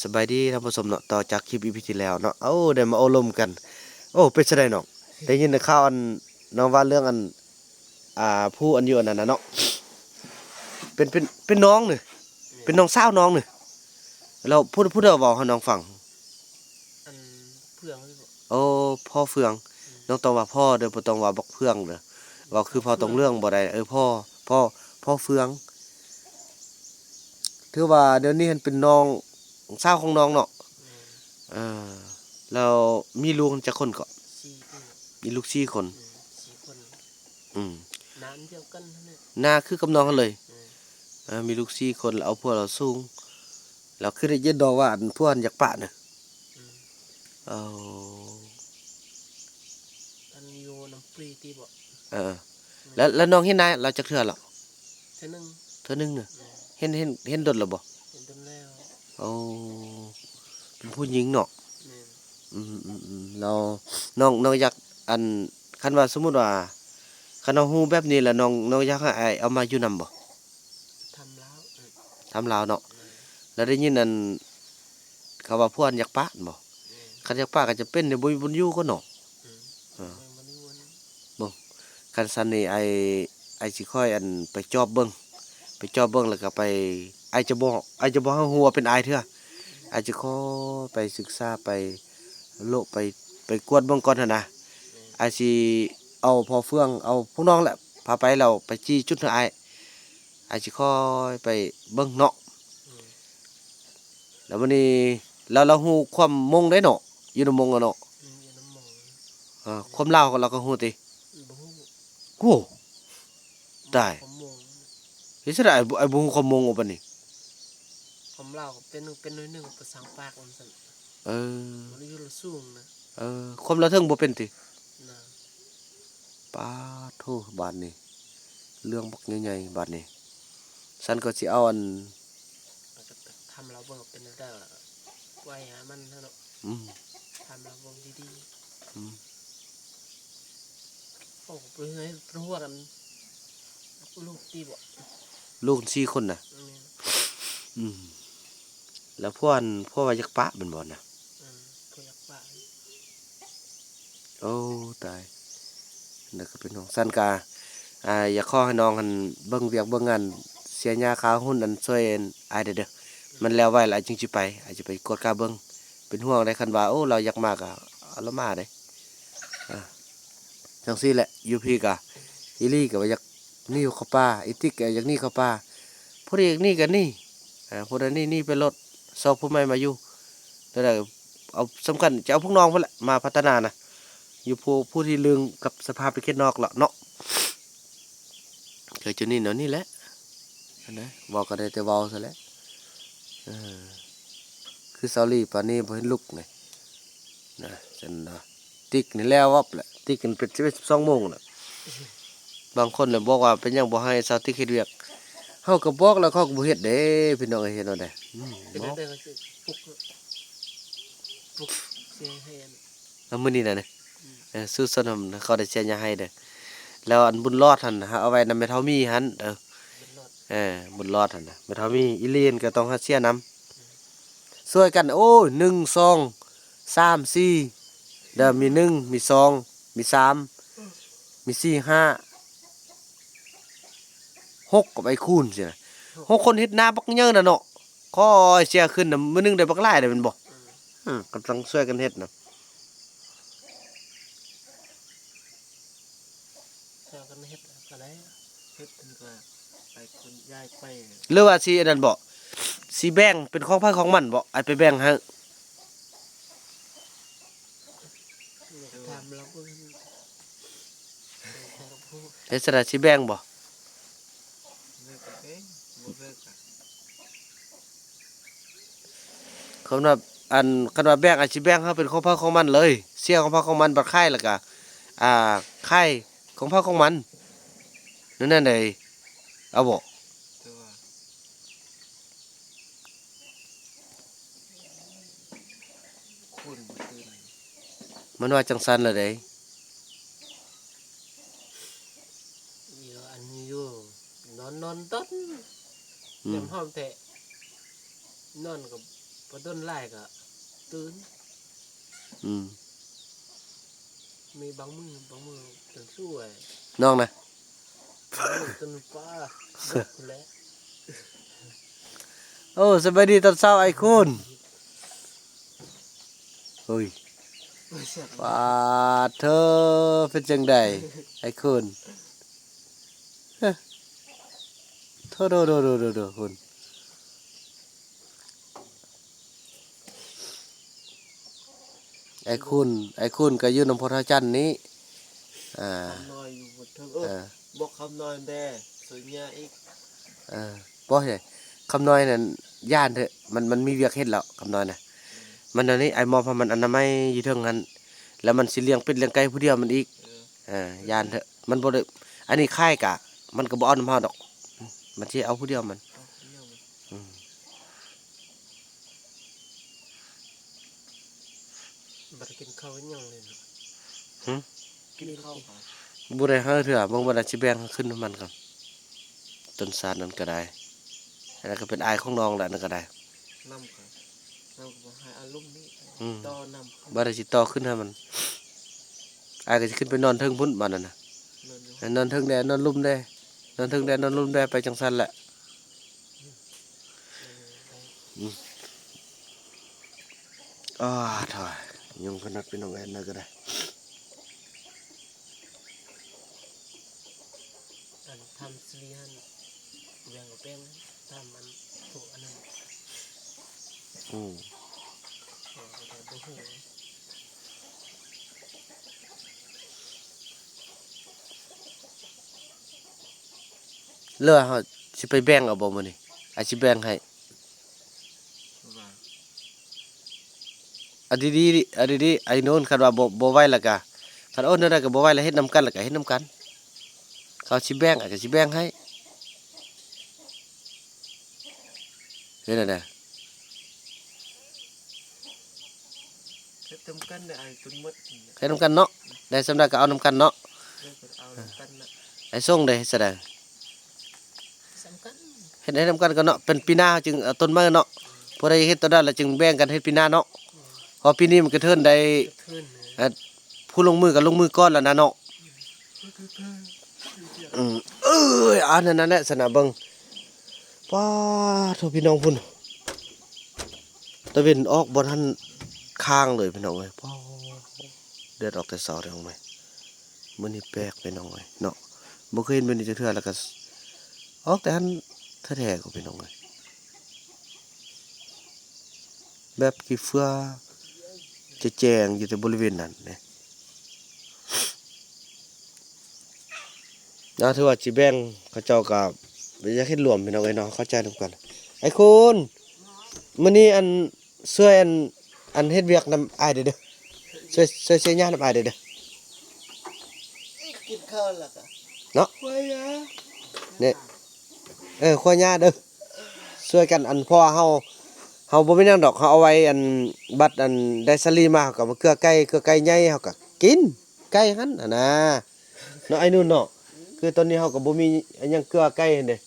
สบายดีท่านผู้ชมเนาะต่อจากคลิปอีพีที่แล้วเนาะได้มาอบรมกันโอ้เป็นจังได๋เนาะได้ยินข่าวอันน้องว่าเรื่องอันผู้อันอยู่อันนั้นน่ะเนาะเป็นน้องนี่เป็นน้องสาวน้องนี่แล้วพูดเอาเว้าให้น้องฟังอันเพื่องนี่บ่โอ้พ่อเฟืองน้องต้องว่าพ่อเด้อบ่ต้องว่าบักเฟืองเด้อเว้าคือพ่อต้องเรื่องบ่ได้พ่อเฟืองถือว่าเดี๋ยวนี้มันเป็นน้องสาวของน้องเนาะแม่นเออแล้วมีลูกจักคนก็4ปีมีลูก4คน4คนอืมน้าอันเดียวกันนั่นแหละหน้าคือกับน้องกันเลยอืมมีลูก4คนแล้วเอาพวกเราสูงแล้วคือได้ยินดอกว่าอันพวกอันอยากปะน่ะอืมเอาอันอยู่น้ำปรีติบ่เออแล้วน้องเฮ็ดนาเราจักเทื่อแล้วเทื่อหนึงเทื่อนึงน่ะอืมเห็นดดแล้วบ่เห็นต้นแล้วเอาเป็นผู้หญิงเนาะแม่นแล้วน้องอยากอันคันว่าสมมุติว่าคันน้องฮู้แบบนี้แล้วน้องอยากให้อ้ายเอามาอยู่นำบ่ทำแล้วทำลาวเนาะแม่นแล้วได้ยินอันเขาว่าพวกอันอยากปะบ่แม่นคันอยากปะก็จะเป็นได้บ่มีบุญอยู่ก็เนาะอืมเออ แม่นบ่ได้วนบ่คันซันนี่ไอสิค่อยอันไปจอบเบิ่งแล้วก็ไปไอจะบ่ฮู้ว่าเป็นอายเทื่อไอจะขอไปศึกษาไปโลกไปกวดเบิ่งก่อนหั่นนะแม่นไอสิเอาพอเฟืองเอาพวกน้องแหละพาไปแล้วไปจี้จุดให้ไอสิค่อยไปเบิ่งเนาะอืมแล้ววันนี้เราฮู้ความมงได้เนาะอยู่ในมงอะเนาะอยู่น้ำหมองความลาวก็เราก็ฮู้ติบ่ฮู้โอ้ได้ผมมงเฮ็ดซะได้ไอ้บ่ฮู้ความมงว่าบัดนี้ผมเล่าก็เป็นน้อยหนึงภาษาปากมันซั่นเออ บ่ได้อยู่ละสูงนะความละเทิงบ่เป็นตินะป๊าดโธบาดนี้เรื่องบักใหญ่ๆบาดนี้ฉันก็สิเอาอันแล้วก็ทำแล้วเบิ่งเป็นได้ไว้หามันเนาะอืมทำแล้วเบิ่งดีอืมๆโอ้ไปเฮ้ยเป็นหัวกันลูกตีบ่ลูก4คนน่ะแม่นอืมแล้วพวกอันพวกว่าจักปะแม่นบ่น่ะอืมผู้อยากปะโอ้ตายนั่นก็เป็นของฉันก็อยากขอให้น้องหันเบิ่งเวียกเบิ่งงานเสียหญ้าคาหุ้นอันช่วยอ้ายเด้อมันแล้วไว้แล้วอ้ายจึงสิไปอ้ายสิไปกวดกาเบิ่งเป็นห่วงได้คันว่าโอ้เราอยากมาก็เอาเรามาเด้อาจังซี่แหละอยู่พี่ก็อีหลีก็ว่าอยากหนีเข้าป่าอีติ๊กก็อยากหนีเข้าป่าผู้ใดอยากหนีก็หนีผู้ใดหนีไปรถซอกผู้ใหม่มาอยู่นั่นแหละเอาสำคัญจะเอาพวกน้องพุ่นแหละมาพัฒนานะอยู่ผู้ที่ลึงกับสภาพประเทศนอกล่ะเนาะเคยจุนี่เนาะนี่แหละอันนะเว้าก็ได้แต่เว้าซะแหล้วเออคือเซาลีปานนี้บ่เห็นลุกนี่นะฉันนะติ๊กนี่แล้ววับแหละติ๊กกันเป็น11 12โมงน่ะบางคนน่ะบอกว่าเป็นหยังบ่ให้สาวติ๊กเฮ็ดเวียกเฮาก็บอกแล้วเขาก็บ่เฮ็ดเด้พี่น้องเอ้ยเฮ็ดเอาได้เป็น บอก ได้ก็สิปลุกเสียให้อันแล้วมื้อนี้น่ะนี่สู้สนำเขาได้เสียหยังให้เด้อแล้วอันบุญรอดหั่นเอาไว้นำแม่เฒ่ามีหั่นเป็นรอดบุญรอดหั่นน่ะแม่เฒ่ามีอีเลียนก็ต้องหาเสียนำช่วยกันโอ้ย1 2 3 4เด้อมี1มี2มี3มี4 5 6ก็ไปคูณสินะ6คนเฮ็ดนาบักเยอะน่ะเนาะคอยเสียขึ้นน่ะมื้อหนึงได้บักหลายได้แม่นบ่กำลังช่วยกันเฮ็ดน่ะเจ้ากันเฮ็ดก็ได้เฮ็ดเป็นก็ไปคนย้ายไปหรือว่าสิอันนั้นบ่สิแบ่งเป็นของไผของมันบ่ไอ้ไปแบ่งให้ทำแล้วเบิ่งผู้ เฮ็ดซะได้สิแบ่งบ่ เลิกกันเด้บ่เลิกกันคันว่าคันว่าแบ่งอาจสิแบ่งเฮาเป็นของไผของมันเลยเสียของไผของมันบัดค่ายแล้วก็ค่ายของไผของมันนั่นได้เอาบ่แต่ว่าคนบ่ตื่นมันว่าจังซั่นล่ะเด้อยู่อันนี้อยู่นอนต้นอืมเต็มห้องแท้นอนก็ พอต้นไล่ก็ตื่น อืม มีบางมืจนสู้ไอ้ น้องนะ บางมือจนฟ้าเบิดพู้นแหล้ว โอ้สบายดีตอนเช้าไอ้คุณเฮ้ย ไม่เสียบ ว่าเธอเป็นจังใดไอ้คุณเฮ้อโทษโดคุณไอ้คุณก็อยู่นำพระจันทร์นี้อ่า คำน้อยอยู่บนเทิงอ่า บอกคำน้อยแด่สวยเมียอีก บ่ใช่คำน้อยนั่นย่านเถอะมันมีเวียกเฮ็ดแล้วคำน้อยน่ะมันอันนี้ไอ้มอพอมันอนามัยอยู่เทิงนั้นแล้วมันสิเลี้ยงเป็ดเลี้ยงไก่ผู้เดียวมันอีก ย่านเถอะมันบ่ได้อันนี้ค่ายกะมันก็บ่เอานำเฮาดอกมันสิเอาผู้เดียวมัน เอาเดียวมัน อืม บัดกินข้าวยังเลยนะ หึ กินข้าวก่อน บ่ได้หาเถื่อบางวันอาจสิแบ่งขึ้นน้ำมันครับต้นสาดนั้นก็ได้อันนั้นก็เป็นอายของน้องแหละนั่นก็ได้ น้ำก่อนน้ำก็บอกให้อารมณ์นี้ อืม ต่อน้ำเข้า บ่ได้สิต่อขึ้นให้มันอายก็สิขึ้นไปนอนเทิงพุ่นบัดนั้นน่ะ นอนอยู่ นอนเทิงแดนนอนลุ่มแดนอนเทิงแดนนอนลุ่มแดไปจังซั่นแหละอ้าถอยยุงขนาดเป็นน้องแอนนั่นก็ได้ อันทำซีรีฮันแบ่งกับแป้งทำมันถูกอันนั้น อืม แต่บ่ฮู้ เลือเฮาสิไปแบ่งเอาบ่มื้อนี้อาจสิแบ่งให้ ว่า อันดีๆอันดีๆไอ้โน้นคันว่าบ่ไหวแล้วก็คันโอนได้ก็บ่ไหวแล้วเฮ็ดนํกันแล้วก็เฮ็ดนํกันเขาสิแบ่งอาจจะสิแบ่งให้เฮ็ดนั่นน่ะ เฮ็ดทำกันได้ไอ้จนหมดนี่ เฮ็ดนํกันเนาะได้สำาใดก็เอานํกันเนาะ เลิกเอาทำกันน่ะ ไอ้ส่งได้แสดง สำคัญ เฮ็ดให้นํกันก็เนาะเป็นปีหน้าจึงเอาต้นไม้เนาะพอได้เฮ็ดตอนนั้นแล้วจึงแบ่งกันเฮ็ดปีหน้าเนาะพอปีนี้มันก็เทินได้ กระเทือนนะ ผู้ลงมือก็ลงมือก่อนแล้วนะเนาะ กระเทือน เอ้ยอันนั้นแหละสนะเบิ่งป้าโทพี่น้องพุ่นตะเวนออกบ่ทันค้างเลยพี่น้องเอ้ยป้าเดือดออกแต่เช้าเลยของมั้ยมื้อนี้แปลกพี่น้องเอ้ยเนาะบ่เคยเห็นแบบนี้จักเทื่อแล้วก็ออกแต่หันแท้ๆก็พี่น้องเอ้ยแบบกี่เฟื่อจะแจ้งอยู่แต่บริเวณนั้นเนี่ยถือว่าสิแบ่งเขาเจ้าก็อยากเฮ็ดรวมพี่น้องเอ้ยเนาะเข้าใจนํกันไอ้คุณมื้อนี้อันช่วยอันเฮ็ดเวียกนำอ้ายเด้อช่วยเสียญาตินำอ้ายเด้อ กินข้าวแล้วก็ เนาะ ไว้ยะ เนี่ยขอญาติเด้อช่วยกันอันเพราะว่าเฮาบ่มีหยังดอกเฮาเอาไว้อันบัตรอันได้สลีมาเฮาก็มาเกลือไก่ใหญ่เฮาก็กินไก่หั่นน่ะนะเนาะไอ้นู่นเนาะคือตอนนี้เฮาก็บ่มีอันหยังเกลือไก่หั่นเด้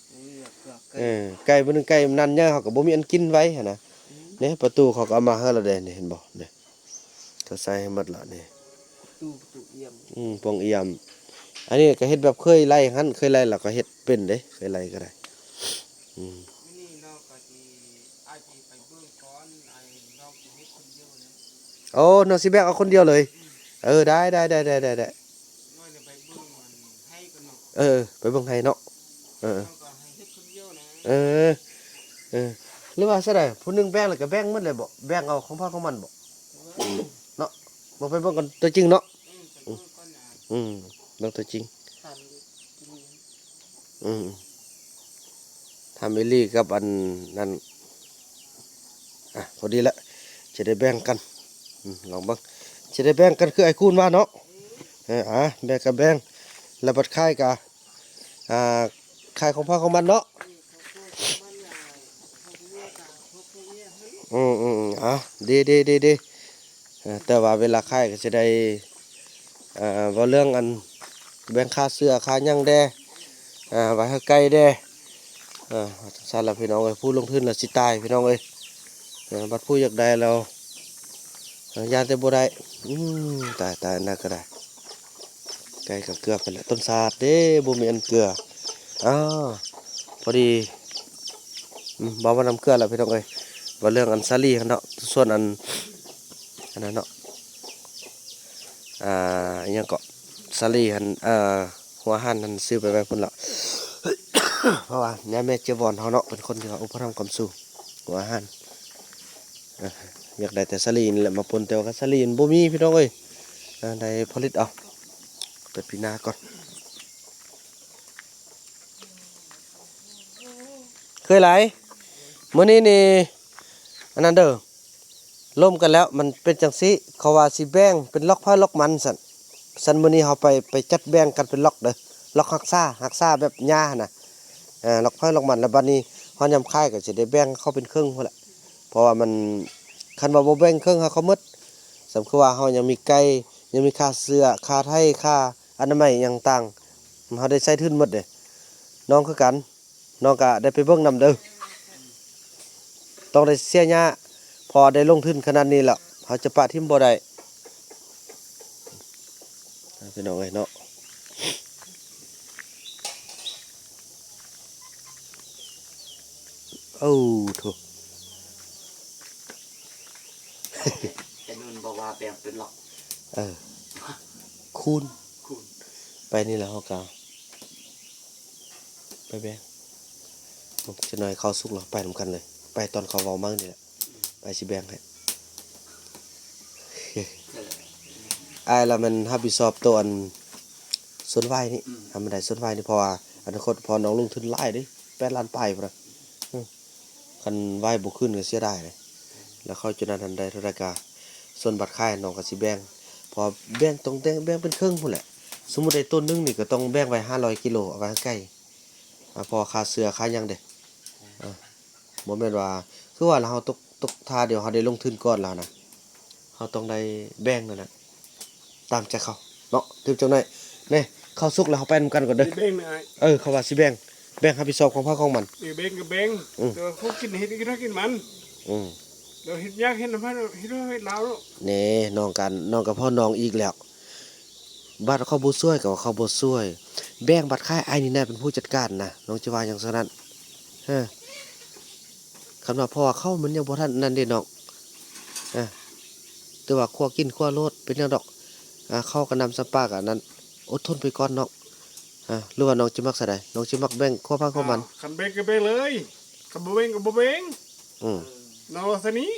ไก่บ่นึงไก่มันนั่นใหญ่เฮาก็บ่มีอันกินไว้หั่นนะเนี่ยประตูเขาก็เอามาให้เราได้นี่เห็นบ่เนี่ยเขาใส่ให้หมดแล้วนี่ ตู้เยี่ยม ปองเอี่ยมอันนี้ก็เฮ็ดแบบเคยไล่หั่นเคยไล่แล้วก็เฮ็ดเป็นเด้เคยไล่ก็ได้อืม นี่เราก็สิอาจสิไปเบิ่งก่อนไอ้เราสิเฮ็ดคนเดียวนะ โอ้น้องสิแบกเอาคนเดียวเลย ได้น้อยเนี่ยไปเบิ่งมันให้กันเนาะ ไปเบิ่งให้เนาะเออ เราก็ให้เฮ็ดคนเดียวนะ เออหรือว่าซะได้ผู้หนึงแบ่งแล้วก็แบ่งหมดเลยบ่แบ่งเอาของพ่อของมันบ่เนาะบ่ไปเบิ่งกันตัวจริงเนาะ ไปเบิ่งก่อนนะ เบิ่งตัวจริง ทำกิน ทำเอลี่กับอันนั้นพอดีละจะได้แบ่งกันลองเบิ่งจะได้แบ่งกันคือไอ้คูณว่าเนาะแบ่งกับแบ่งแล้วบัดค่ายกะค่ายของพ่อของมันเนาะดีแต่ว่าเวลาค่ายก็จะได้ว่าเรื่องอันแบ่งค่าเสื้อค่าหยังแดไว้ให้ไกลแดซาละพี่น้องเอ้ยผู้ลงทุนละสิตายพี่น้องเอ้ย บัดผู้อยากได้แล้วยานแต่บ่ได้ตายน่าก็ได้ไก่กับเกลือไปแล้วต้นสาดเด้บ่มีอันเกลืออ้าวพอดีบ่ว่านำเกลือแล้วพี่น้องเอ้ยว่าเรื่องอันซาลีเนาะส่วนอันนั้นเนาะอิหยังก็ซาลีหันหัวหันนั้นซื้อไปไว้พุ่นละ เพราะว่าแม่เจวอนเฮาเนาะเป็นคนที่ว่าอุปถัมภ์ความสูงหัวหันอยากได้แต่ซาลีนแหละมาปนแต่ว่าซาลีนบ่มีพี่น้องเอ้ยได้ผลิตเอาเปิดปีหน้าก่อนเคยหลายมื้อนี้นี่อันนั้นเด้อล่มกันแล้วมันเป็นจังซี่เขาว่าสิแบ่งเป็นล็อกไผล็อกมันสั่นมื้อนี้เฮาไปจัดแบ่งกันเป็นล็อกเด้อล็อกฮักซ่าแบบหญ้าน่ะล็อกไผล็อกมันแล้วบัดนี้เฮายามค่ายก็สิได้แบ่งเข้าเป็นครึ่งพุ่นแหละเพราะว่ามันคันว่าบ่แบ่งครึ่งเขาหมดสำคือว่าเฮายังมีไก่ยังมีค่าเสื้อค่าไทยค่าอนามัยหยังต่างเฮาได้ใช้ทุนหมดเด้น้องคือกันน้องก็ได้ไปเบิ่งนำเด้อต้องได้เสียหญ้าพอได้ลงทุนขนาดนี้แล้วเขาจะปะทิมบ่ได้พี่น้องเอ้ยเนาะโอ้โถ แต่นุ่นบอกว่าแบ่งเป็นล็อก คูณ คูณ ไปนี่แหละเฮากาไปแบงจะหน่อยเข้าสุกแล้วไปนำกันเลย ไปตอนเขาเว้ามั่งนี่แหละไปสิแบงให้อ้ายละมันรับผิดชอบตัวอันสวนไว้นี่ทำได้สวนไว้นี่เพราะว่าอนาคตพอน้องลงทุนหลายเด้8 ล้านปลายพุ่นน่ะคันไว้บ่ขึ้นก็เสียดายเลยแล้วเขาจะนั้นทันใดเท่าใดก็ส่วนบัตรค่ายน้องก็สิแบ่งพอแบ่งต้องแบ่งเป็นครึ่งพุ่นแหละสมมุติได้ต้นนึงนี่ก็ต้องแบ่งไว้500กิโลเอาไว้ให้ไก่พอค่าเสื้อค่าหยังเด้บ่แม่นว่าคือว่าเราตกท่าเดียวเราได้ลงทุนก่อนแล้วนะเราต้องได้แบ่งนั่นน่ะตามใจเขาเนาะถึงจังได๋นี่เข้าสุกแล้วเฮาไปนำกันก่อนเด้อ เบ้งนะไอ้ เขาว่าสิแบ่งรับผิดชอบของพ่อของมัน เบ้งกับเบ้งเดี๋ยวเขากินเห็ดกินกินมัน อืม เดี๋ยวเห็ดยากเห็ดน้ำมันเห็ดเห็ดลาวแล้ว นี่น้องกับพ่อน้องอีกแล้วบัตรเขาบ่ช่วยก็ว่าเขาบ่ช่วยแบ่งบัตรค่ายอ้ายนี่น่าเป็นผู้จัดการนะน้องจะว่าหยังซะนั้นคำว่าพ่อเขามันยังบ่ทันนั่นเด้น้องแต่ว่าคั่วกินคั่วโลดเป็นจังดอกเข้ากับน้ำสัมปากอันนั้นอดทนไปก่อนน้องหรือว่าน้องสิมักซะใดน้องสิมักแบ่งคั่วพักของมัน ขันเบ้งกับเบ้งเลยขันบ่เบ้งกับบ่เบ้ง นอสนี้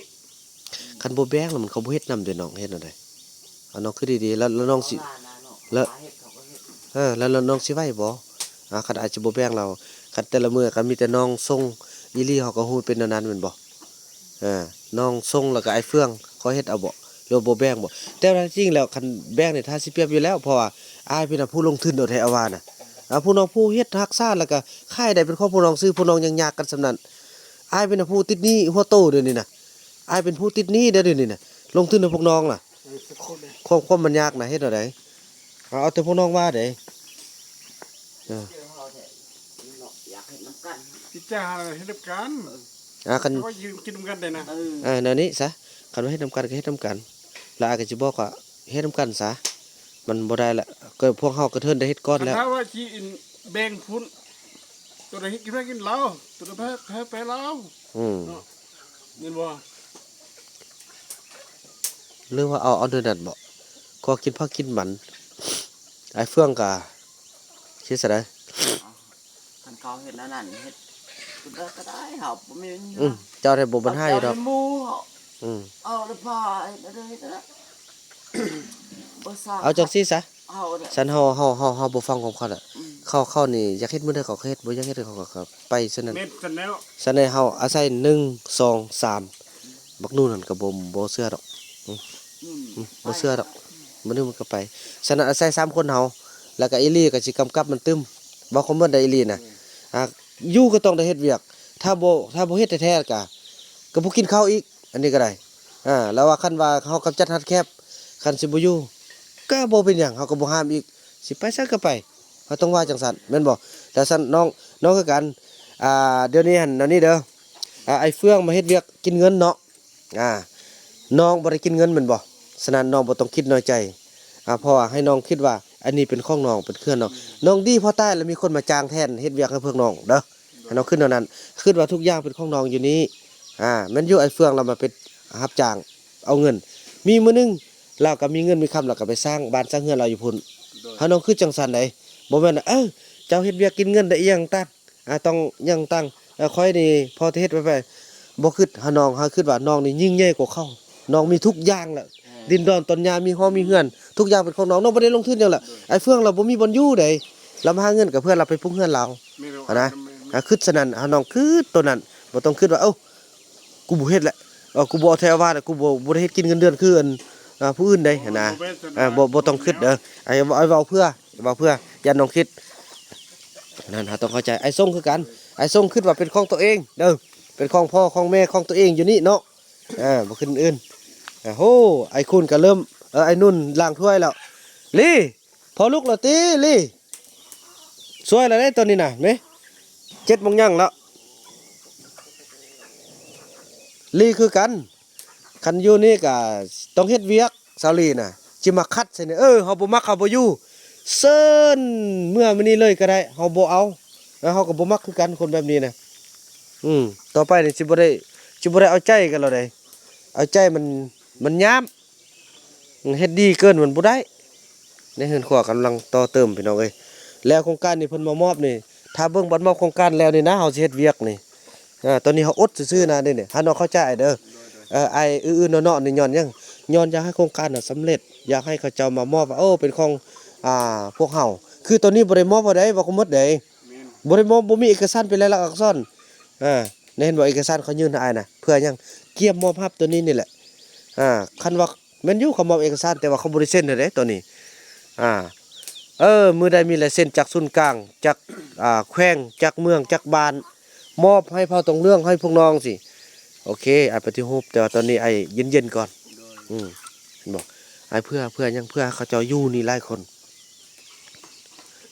คันบ่แบ่งแล้วมันเขาบ่เฮ็ดนำเด้น้องเฮ็ดจังไดเอาน้องคือดีๆแล้วน้องสิ แล้วแล้วน้องสิไหวบ่คันอาจจะบ่แบ่งเราคันแต่ละมื้อคันมีแต่น้องส่งอีหลีเขาก็ฮู้เป็นแนวนั้นแม่นบ่น้องส่งแล้วก็ไอ้เฟืองเขาเฮ็ดเอาบ่หรือบ่แบ่งบ่แต่ว่าจริงแล้วคันแบ่งนี่ถ้าสิเปรียบอยู่แล้วเพราะว่าอ้ายเป็นผู้ลงทุนโดดให้เอาว่าน่ะผู้น้องผู้เฮ็ดรักษาแล้วก็ค่ายได้เป็นของผู้น้องซื้อผู้น้องยังยากกันส่ำนั้นอ้ายเป็นผู้ติดหนี้หัวโตเดี๋ยวนี้น่ะอ้ายเป็นผู้ติดหนี้เดี๋ยวนี้น่ะลงทุนให้พวกน้องล่ะความมันยากน่ะเฮ็ดเอาได้เอาแต่พวกน้องว่าเด้อยากเห็นน้ำกัน จิจ้าเฮ็ดกัน คัน ว่ายืนกินกันได้นะ แนวนี้ซะคันว่าเฮ็ดนำกันก็เฮ็ดนำกันแล้วอาก็สิบอกว่าเฮ็ดนำกันซะมันบ่ได้ละก็พวกเฮาก็เทินได้เฮ็ดก่อนแล้ว ถ้าว่าจีแบ่งพุ่นตัวไหนกินเหล้าตัวไหนแพ้เหล้าเงินบ่ หรือว่าเอาเดินนั่นบ่ก็กินผักกินมันไอ้เฟื่องก็คิดซะได้ คันเขาเห็นนั่นเห็ดก็ได้เฮาบ่มี เจ้าได้บ่ปัญหาอยู่ดอก หมู่ เอา แล้วพาได้นะบ่ทราบ เอาจังซี่ซะ เฮาเนี่ย ฉันเฮาบ่ฟังของเขาน่ะเขานี่อยากเฮ็ดมื้อใดเขาก็เฮ็ดบ่อยากเฮ็ดเขาก็ไปซั่นนั้น เม็ดกันแล้ว ฉะนั้นเฮาอาศัย1 2 3บักนู่นนั่นก็บ่เชื่อดอกบ่เชื่อดอกมื้อนึงมันก็ไปฉะนั้นอาศัย3คนเฮาแล้วก็อีหลีก็สิกำกับมันตึมบ่คอมเมนต์ได้อีหลีน่ะอยู่ก็ต้องได้เฮ็ดเวียกถ้าบ่เฮ็ดแท้ๆก็บ่กินข้าวอีกอันนี้ก็ได้แล้วว่าคันว่าเฮากำจัดหัดแคบคันสิบ่อยู่ก็บ่เป็นหยังเฮาก็บ่ห้ามอีกสิไปไสก็ไปเฮาต้องว่าจังซั่นแม่นบ่แต่ซั่นน้องคือกันเดี๋ยวนี้หั่นอันนี้เด้อไอ้เฟืองมาเฮ็ดเวียกกินเงินเนาะ น้องบ่ได้กินเงินแม่นบ่ฉะนั้นน้องบ่ต้องคิดน้อยใจเพราะว่าให้น้องคิดว่าอันนี้เป็นของน้องเป็นเครื่องน้องน้องดีพอตายแล้วมีคนมาจ้างแทนเฮ็ดเวียกให้เพิ่นน้องเด้อให้น้องขึ้นเท่านั้นคิดว่าทุกอย่างเป็นของน้องอยู่นี้แม่นอยู่ไอ้เฟืองเรามาเป็นรับจ้างเอาเงินมีมื้อนึงเราก็มีเงินมีคำเราก็ไปสร้างบ้านสร้างเรือนเราอยู่พุ่นเฮาน้องคือจังซั่นไดบ่แม่นเจ้าเฮ็ดเวียกกินเงินได้อีหยังตัดต้องยังตั้งค่อยนี่พอเฮ็ดไปบ่คิดหาน้องหาคิดว่าน้องนี่ยิ่งใหญ่กว่าเขาน้องมีทุกอย่างแหละดินดอนต้นหญ้ามีห้องมีเฮือนทุกอย่างเป็นของน้องน้องบ่ได้ลงทุนหยังแหละไอ้เฟืองเราบ่มีบ่อนอยู่ใดเรามาหาเงินกับเพื่อนเราไปปรุงเฮือนเรานะคิดฉะนั้นหาน้องคือตัวนั้นบ่ต้องคิดว่ากูบ่เฮ็ดแหละกูบ่เอาแถวว่ากูบ่ได้เฮ็ดกินเงินเดือนคืออันผู้อื่นใดนะบ่ต้องคิดเด้อไอ้เว้าเพื่ออย่าน้องคิดนั่นต้องเข้าใจไอ้ส่งคือกันไอ้ส่งคิดว่าเป็นของตัวเองเด้อเป็นของพ่อของแม่ของตัวเองอยู่นี่เนาะบ่ขึ้นอื่นโหไอ้คุณก็เริ่มไอ้นุ่นล้างถ้วยแล้วลี่พอลุกแล้วติลี่สวยแล้วได้ตอนนี้น่ะแม่7 โมงยังแล้วลี่คือกันคันอยู่นี่ก็ต้องเฮ็ดเวียกสาวลีน่ะสิมาคัดใส่นี่เฮาบ่มักเฮาบ่อยู่เซิ้นเมื่อมื้อนี้เลยก็ได้เฮาบ่เอาแล้วเฮาก็บ่มักคือกันคนแบบนี้น่ะต่อไปนี่สิบ่ได้เอาใจกันแล้วได้เอาใจมันยามเฮ็ดดีเกินมันบ่ได้ในเฮือนครัวกำลังต่อเติมพี่น้องเอ้ยแล้วโครงการนี้เพิ่นมามอบนี่ถ้าเบิ่งบัดมอบโครงการแล้วนี่นะเฮาสิเฮ็ดเวียกนี่ตอนนี้เฮาอดซื่อๆนะเด้นี่หาน้องเข้าใจเด้อไอ้อื่นๆเนาะๆนี่ย้อนอยากให้โครงการน่ะสำเร็จอยากให้เขาเจ้ามามอบว่าเป็นของพวกเฮาคือตอนนี้บ่ได้มอบบ่ได้บ่ก็หมดได้บ่ได้มอบบ่มีเอกสารเป็นลายลักษณ์อักษรเห็นบ่เอกสารเขายื่นให้อ้ายน่ะเพื่อหยังเกียมมอบรับตัวนี้นี่แหละคันว่าแม่นอยู่เขามอบเอกสารแต่ว่าเขาบ่ได้เซ็นให้เด้ตัวนี้มื้อใดมีลายเซ็นจากศูนย์กลางจากแขวงจากเมืองจากบ้านมอบให้เผ่าตรงเรื่องให้พวกน้องสิโอเคอ้ายปฏิรูปแต่ว่าตอนนี้อ้ายเย็นๆก่อนเห็นบ่อ้ายเพื่อหยังเพื่อเขาเจ้าอยู่นี่หลายคน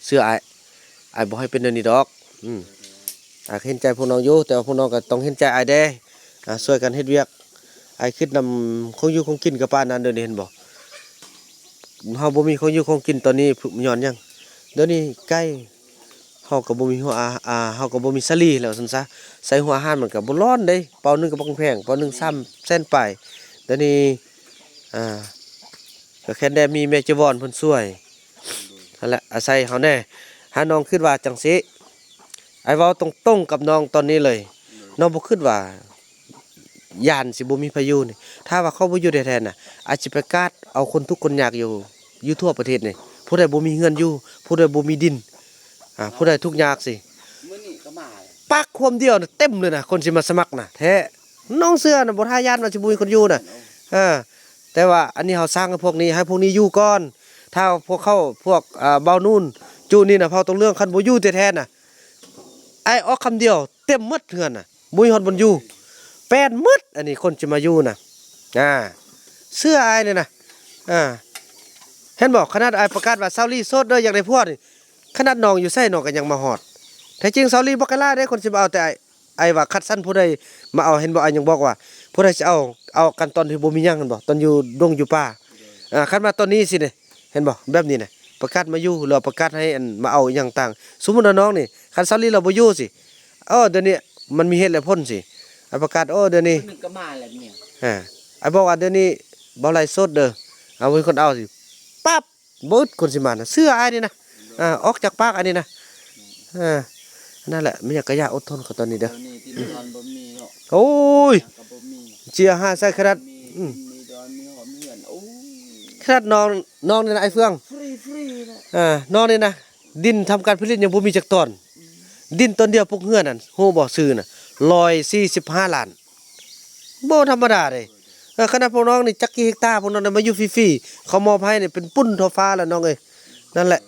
เสื้ออ้ายบ่ให้เป็นอันนี้ดอกเห็นใจพวกน้องอยู่แต่ว่าพวกน้องก็ต้องเห็นใจอ้ายเด้ช่วยกันเฮ็ดเวียกอ้ายคิดนำคงอยู่คงกินกับปานนั้นเด้อนี่เห็นบ่เฮาบ่มีคงอยู่คงกินตอนนี้ย้อนหยังเดี๋ยวนี้ไก่เฮาก็บ่มีหัวเฮาก็บ่มีสลีแล้วซั่นซะใส่หัวอาหารมันก็บ่ร้อนเด้เปานึงก็บ่แพงเปานึง3 แสนปลายเดี๋ยวนี้ก็แค่ได้มีแม่จีวรเพิ่นช่วยนั่นแหละอาศัยเฮาแน่หาน้องคิดว่าจังซี่ไอ้เว้าตรงๆกับน้องตอนนี้เลยน้องบ่คิดว่าย่านสิบ่มีพายุนี่ถ้าว่าเขาบ่อยู่แท้ๆน่ะอาจสิประกาศเอาคนทุกข์คนยากอยู่ทั่วประเทศนี่ผู้ใดบ่มีเงินอยู่ผู้ใดบ่มีดินผู้ใดทุกข์ยากสิมื้อนี้ก็มาปักความเดียวน่ะเต็มเลยน่ะคนสิมาสมัครน่ะแท้น้องเสื้อน่ะบ่ทาย่านว่าสิบ่มีคนอยู่น่ะแต่ว่าอันนี้เฮาสร้างให้พวกนี้อยู่ก่อนถ้าพวกเขาพวกเบานู่นจูนี่น่ะเฮาต้องเรื่องคันบ่อยู่แท้ๆน่ะไอ้ออกคำเดียวเต็มหมดเฮือนน่ะบ่มีฮอดบ่อยู่แปดหมดอันนี้คนสิมาอยู่น่ะเสื้ออ้ายนี่น่ะเห็นบอกขนาดอ้ายประกาศว่าเซาลีโสดเด้ออยากได้ผัวนี่ขนาดน้องอยู่ไสน้องก็ยังมาฮอดแท้จริงเซาลีบ่กล้าเด้คนสิมาเอาแต่ไอ้ว่าคัดสั้นผู้ใดมาเอาเห็นบ่อ้ายยังบอกว่าผู้ใดสิเอากันตอนที่บ่มีหยังหั่นบ่ตอนอยู่ดงอยู่ป่าคันมาตอนนี้สิเนี่ยเห็นบ่แบบนี้น่ะประกาศมาอยู่หรือประกาศให้อันมาเอาอีหยังต่างสมมุติว่าน้องนี่คันเซาลีเราบ่อยู่สิเดี๋ยวนี้มันมีเหตุและผลสิไอ้ประกาศเดี๋ยวนี้มันก็มาแล้วเนี่ยไอ้บอกว่าเดี๋ยวนี้บ่ไล่สดเด้อเอามีคนเอาสิปั๊บบึดคนสิมาน่ะเสื้ออ้ายนี่นะออกจากปากอันนี้นะนั่นแหละไม่อยากกะยาอดทนเขาตอนนี้เด้อโอ้ยเจีย5ใส่ขนาดขนาดน้องนี่นะไอ้เฟืองฟรีน้องนี่นะดินทำการผลิตยังบ่มีจักตอนดินต้นเดียวพวกเฮือนนั่นโหบ่ซื้อน่ะ145 ล้านบ่ธรรมดาเด้ขนาดพวกน้องนี่จักกี่เฮกตาร์พวกน้องมาอยู่ฟรีๆเขามอบให้นี่เป็นปุ้นทอฟ้าแล้วน้องเอ้ยนั่นแหละ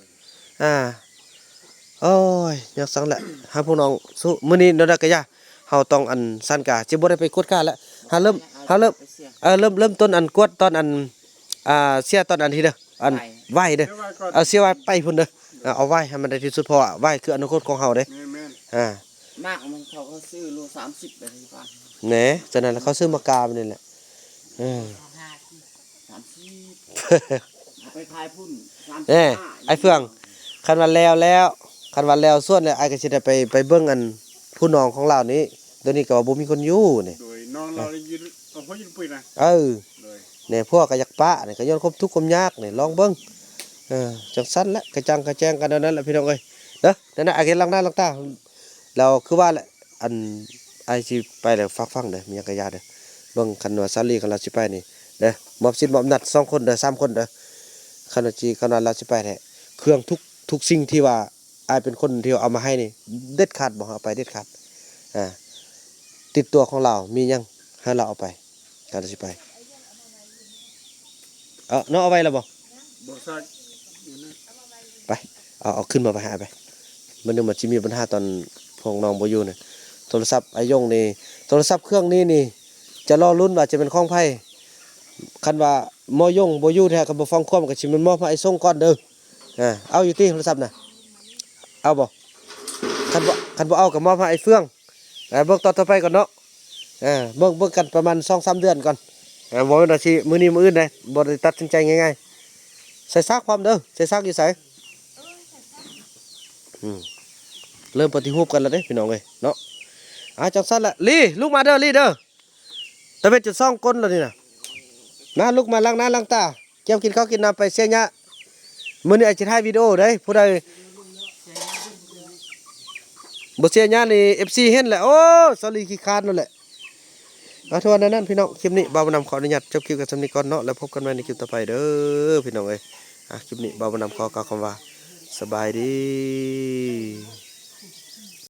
โอ้ยอยากสั่งแหละหาพวกน้องสู้มื้อนี้นดกะยะเฮาต้องอันสั่นกะสิบ่ได้ไปกวดกาแล้วเริ่มต้นอันกวดตอนอันเสียตอนอันที่เด้ออันไหว้เด้อเสียไหว้ไปพุ่นเด้อเอาไหว้ให้มันได้ที่สุดเพราะไหว้คืออนาคตของเฮาเด้มากมันเขาก็ซื้อโล30ไปที่บ้านแหนฉะนั้นเขาซื้อมากาไปนี่แหละ 30ไปขายพุ่น เอ้ไอ้เฟืองคันวันแล้วคันวันแล้วส่วนแล้วไอ้ก็สิได้ไปเบิ่งอันผู้น้องของเรานี้เดี๋ยวนี้ก็ว่าบ่มีคนอยู่นี่ โดยน้องเรายืนเอาเขายืนปุ้ยนะ เออ โดย เนี่ยพวกก็อยากปะนี่ก็ย้อนครบทุกข์ความยากนี่ลองเบิ่งจังซั่นแหละกระจังกระแจงกันเท่านั้นแหละพี่น้องเอ้ยเด้อนั่นน่ะไอ้เห็นลังหน้าลังตาเราคือว่าแหละอันไอ้สิไปแล้วฟังเด้อมีหยังก็อย่าเด้อเบิ่งคันว่าซาลีของเราสิไปนี่เด้อมอบสิทธิ์มอบนัด2คนเด้อ3คนเด้อคันว่าเราสิไปแท้เครื่องทุกสิ่งที่ว่าอายเป็นคนที่เอามาให้นี่เด็ดขาดบ่เอาไปเด็ดขาดติดตัวของเรามีหยังให้เราเอาไปการสิไปน้องเอาไว้แล้วบ่ บ่ซักอยู่นะ ไปเอาขึ้นมาไปหาไปมันนึงมันสิมีปัญหาตอนพวกน้องบ่อยู่นี่โทรศัพท์ไอ้ยงนี่โทรศัพท์เครื่องนี้นี่จะรอลุ้นว่าจะเป็นของไผคันว่ามอยงบ่อยู่แท้ก็บ่ฟังความก็สิมันมอบให้ไอ้ส่งก่อนเด้อเอาอยู่ติโทรศัพท์น่ะเอาบ่คันบ่เอาก็มอบให้ไอ้เฟืองเบิ่งต่อไปก่อนเนาะเบิ่งกันประมาณ 2-3 เดือนก่อนบ่ว่าสิมื้อนี้มื้ออื่นได้บ่ได้ตัดสินใจง่ายๆใส่ซักพร้อมเด้อใส่ซักอยู่ไสเริ่มปฏิรูปกันแล้วเด้พี่น้องเอ้ยเนาะจังซั่นแหละลีลุกมาเด้อลีเด้อตะเวนจะซ่องก้นแล้วนี่น่ะนะลุกมาล้างหน้าล้างตาเกี่ยวกินข้าวกินน้ำไปเสียหยะมื้อนี้ไอ้สิถ่ายวิดีโอเด้ผู้ใดบ่เสียหยะนี่ FC เห็นแหละโอ้สอรี่ขี้คร้านนั่นแหละทุกวันนั้นพี่น้องคลิปนี้บ่าวนำขออนุญาตจบคลิปกันสำนี้ก่อนเนาะแล้วพบกันใหม่ในคลิปต่อไปเด้อพี่น้องเอ้ยคลิปนี้บ่าวนำขอกล่าวคำว่าสบายดี